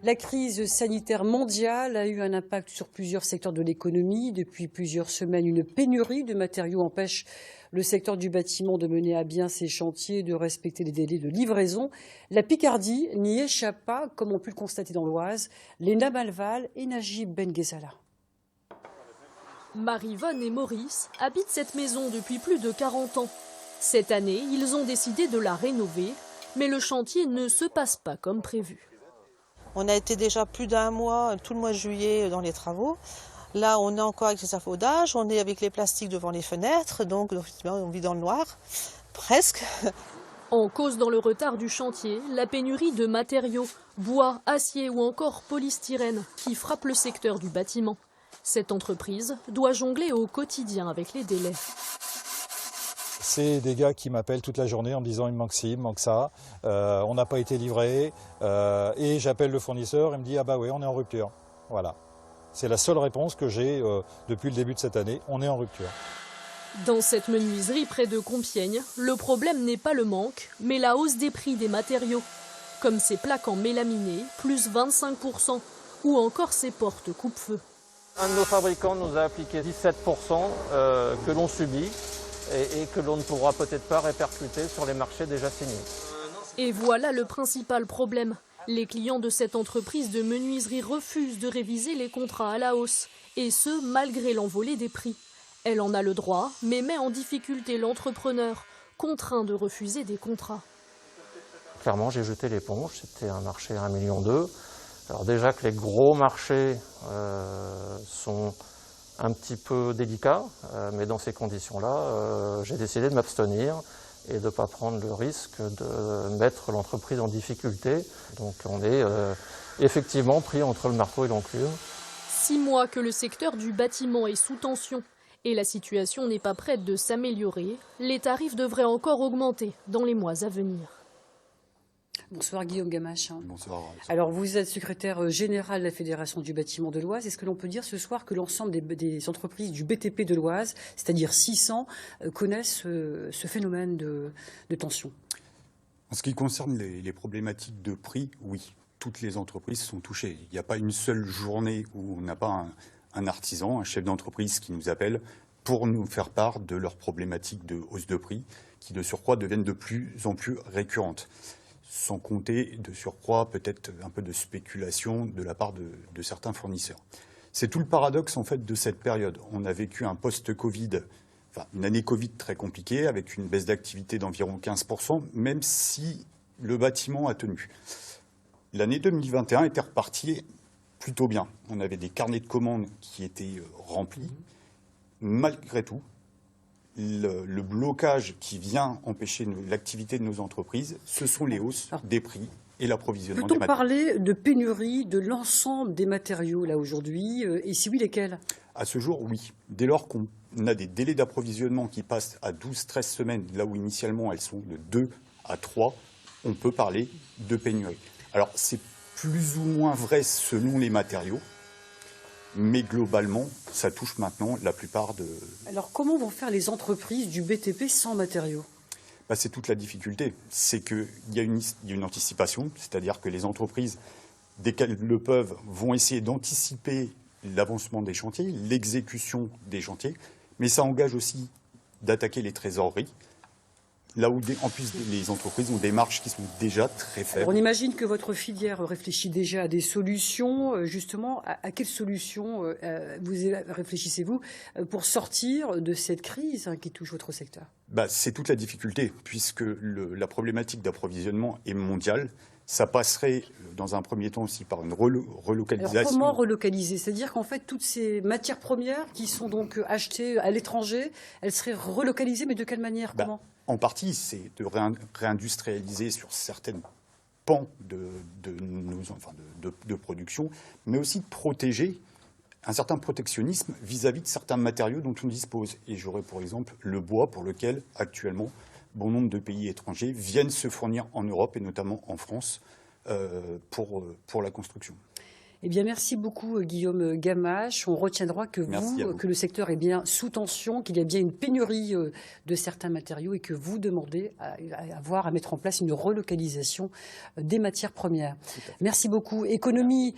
La crise sanitaire mondiale a eu un impact sur plusieurs secteurs de l'économie. Depuis plusieurs semaines, une pénurie de matériaux empêche le secteur du bâtiment de mener à bien ses chantiers, de respecter les délais de livraison. La Picardie n'y échappe pas, comme ont pu le constater dans l'Oise, Léna Malval et Najib Benguezala. Marie-Vonne et Maurice habitent cette maison depuis plus de 40 ans. Cette année, ils ont décidé de la rénover, mais le chantier ne se passe pas comme prévu. On a été déjà plus d'un mois, tout le mois de juillet, dans les travaux. Là, on est encore avec les affaudages, on est avec les plastiques devant les fenêtres, donc on vit dans le noir, presque. En cause dans le retard du chantier, la pénurie de matériaux, bois, acier ou encore polystyrène, qui frappe le secteur du bâtiment. Cette entreprise doit jongler au quotidien avec les délais. C'est des gars qui m'appellent toute la journée en me disant il me manque ci, il me manque ça, on n'a pas été livré, et j'appelle le fournisseur et il me dit ah bah oui on est en rupture. Voilà. C'est la seule réponse que j'ai depuis le début de cette année, on est en rupture. Dans cette menuiserie près de Compiègne, le problème n'est pas le manque, mais la hausse des prix des matériaux, comme ces plaques en mélaminé, plus 25%, ou encore ces portes coupe-feu. Un de nos fabricants nous a appliqué 17% que l'on subit et que l'on ne pourra peut-être pas répercuter sur les marchés déjà signés. Et voilà le principal problème. Les clients de cette entreprise de menuiserie refusent de réviser les contrats à la hausse, et ce, malgré l'envolée des prix. Elle en a le droit, mais met en difficulté l'entrepreneur, contraint de refuser des contrats. Clairement, j'ai jeté l'éponge, c'était un marché à 1,2 million. Alors déjà que les gros marchés sont un petit peu délicats, mais dans ces conditions-là, j'ai décidé de m'abstenir et de ne pas prendre le risque de mettre l'entreprise en difficulté. Donc on est effectivement pris entre le marteau et l'enclume. 6 mois que le secteur du bâtiment est sous tension et la situation n'est pas prête de s'améliorer. Les tarifs devraient encore augmenter dans les mois à venir. Bonsoir Guillaume Gamache. Bonsoir. Alors vous êtes secrétaire général de la Fédération du bâtiment de l'Oise. Est-ce que l'on peut dire ce soir que l'ensemble des entreprises du BTP de l'Oise, c'est-à-dire 600, connaissent ce phénomène de tension? En ce qui concerne les problématiques de prix, oui, toutes les entreprises sont touchées. Il n'y a pas une seule journée où on n'a pas un artisan, un chef d'entreprise qui nous appelle pour nous faire part de leurs problématiques de hausse de prix qui, de surcroît, deviennent de plus en plus récurrentes. Sans compter, de surcroît, peut-être un peu de spéculation de la part de certains fournisseurs. C'est tout le paradoxe, en fait, de cette période. On a vécu un post-Covid, enfin, une année Covid très compliquée, avec une baisse d'activité d'environ 15%, même si le bâtiment a tenu. L'année 2021 était repartie plutôt bien. On avait des carnets de commandes qui étaient remplis. Malgré tout, le blocage qui vient empêcher l'activité de nos entreprises, ce sont les hausses des prix et l'approvisionnement des matériaux. Peut-on parler de pénurie de l'ensemble des matériaux là aujourd'hui, et si oui, lesquels? À ce jour, oui. Dès lors qu'on a des délais d'approvisionnement qui passent à 12-13 semaines, là où initialement elles sont de 2 à 3, on peut parler de pénurie. Alors c'est plus ou moins vrai selon les matériaux. Mais globalement, ça touche maintenant la plupart de... Alors comment vont faire les entreprises du BTP sans matériaux? C'est toute la difficulté. C'est qu'il y a une anticipation, c'est-à-dire que les entreprises, dès qu'elles le peuvent, vont essayer d'anticiper l'avancement des chantiers, l'exécution des chantiers, mais ça engage aussi d'attaquer les trésoreries. Là où, en plus, les entreprises ont des marges qui sont déjà très faibles. Alors on imagine que votre filière réfléchit déjà à des solutions. Justement, à quelles solutions vous réfléchissez-vous pour sortir de cette crise qui touche votre secteur? C'est toute la difficulté, puisque la problématique d'approvisionnement est mondiale. Ça passerait, dans un premier temps aussi, par une relocalisation. Alors comment relocaliser? C'est-à-dire qu'en fait, toutes ces matières premières qui sont donc achetées à l'étranger, elles seraient relocalisées, mais de quelle manière? Comment? En partie, c'est de réindustrialiser sur certaines pans de production, mais aussi de protéger un certain protectionnisme vis-à-vis de certains matériaux dont on dispose. Et j'aurais pour exemple le bois pour lequel actuellement bon nombre de pays étrangers viennent se fournir en Europe et notamment en France pour la construction. Eh bien, merci beaucoup Guillaume Gamache. On retiendra que que le secteur est bien sous tension, qu'il y a bien une pénurie de certains matériaux et que vous demandez à mettre en place une relocalisation des matières premières. Merci beaucoup. Économie.